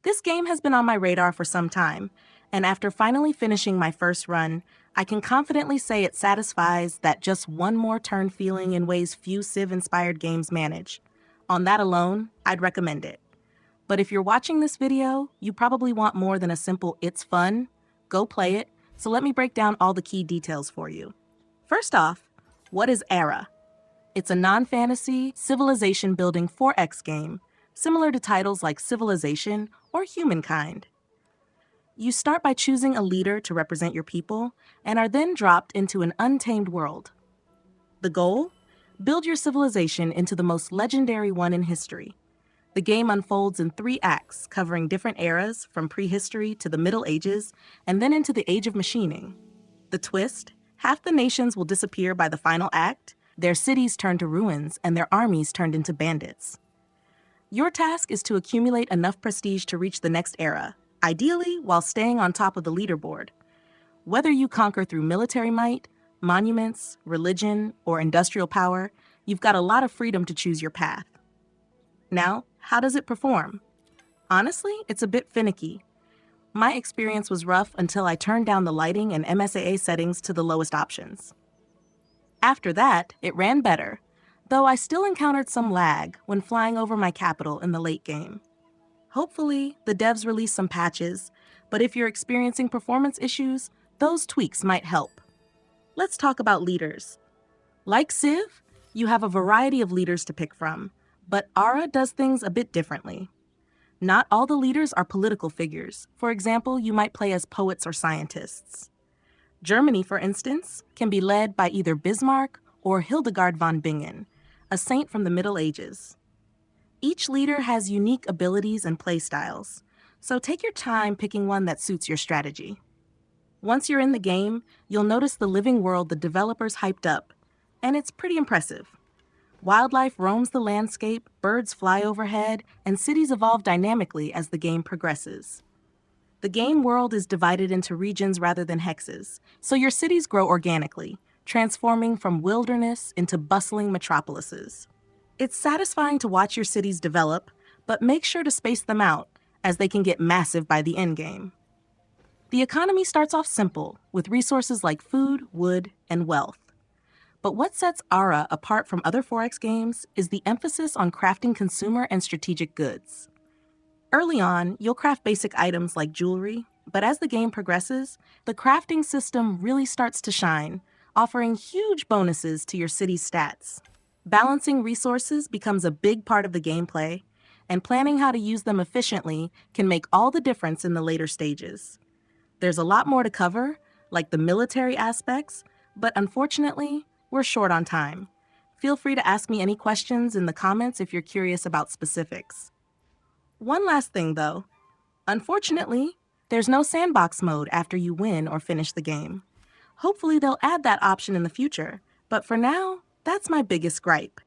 This game has been on my radar for some time, and after finally finishing my first run, I can confidently say it satisfies that just one more turn feeling in ways few Civ-inspired games manage. On that alone, I'd recommend it. But if you're watching this video, you probably want more than a simple "it's fun." Go play it, so let me break down all the key details for you. First off, what is Era? It's a non-fantasy, civilization-building 4X game, similar to titles like Civilization or Humankind. You start by choosing a leader to represent your people, and are then dropped into an untamed world. The goal? Build your civilization into the most legendary one in history. The game unfolds in 3 acts, covering different eras from prehistory to the Middle Ages, and then into the Age of Machining. The twist? Half the nations will disappear by the final act, their cities turned to ruins, and their armies turned into bandits. Your task is to accumulate enough prestige to reach the next era, ideally while staying on top of the leaderboard. Whether you conquer through military might, monuments, religion, or industrial power, you've got a lot of freedom to choose your path. Now, how does it perform? Honestly, it's a bit finicky. My experience was rough until I turned down the lighting and MSAA settings to the lowest options. After that, it ran better, though I still encountered some lag when flying over my capital in the late game. Hopefully, the devs release some patches, but if you're experiencing performance issues, those tweaks might help. Let's talk about leaders. Like Civ, you have a variety of leaders to pick from, but Ara does things a bit differently. Not all the leaders are political figures. For example, you might play as poets or scientists. Germany, for instance, can be led by either Bismarck or Hildegard von Bingen, a saint from the Middle Ages. Each leader has unique abilities and playstyles, so take your time picking one that suits your strategy. Once you're in the game, you'll notice the living world the developers hyped up, and it's pretty impressive. Wildlife roams the landscape, birds fly overhead, and cities evolve dynamically as the game progresses. The game world is divided into regions rather than hexes, so your cities grow organically, transforming from wilderness into bustling metropolises. It's satisfying to watch your cities develop, but make sure to space them out, as they can get massive by the endgame. The economy starts off simple, with resources like food, wood, and wealth. But what sets Ara apart from other 4X games is the emphasis on crafting consumer and strategic goods. Early on, you'll craft basic items like jewelry, but as the game progresses, the crafting system really starts to shine, offering huge bonuses to your city's stats. Balancing resources becomes a big part of the gameplay, and planning how to use them efficiently can make all the difference in the later stages. There's a lot more to cover, like the military aspects, but unfortunately, we're short on time. Feel free to ask me any questions in the comments if you're curious about specifics. One last thing, though. Unfortunately, there's no sandbox mode after you win or finish the game. Hopefully they'll add that option in the future, but for now, that's my biggest gripe.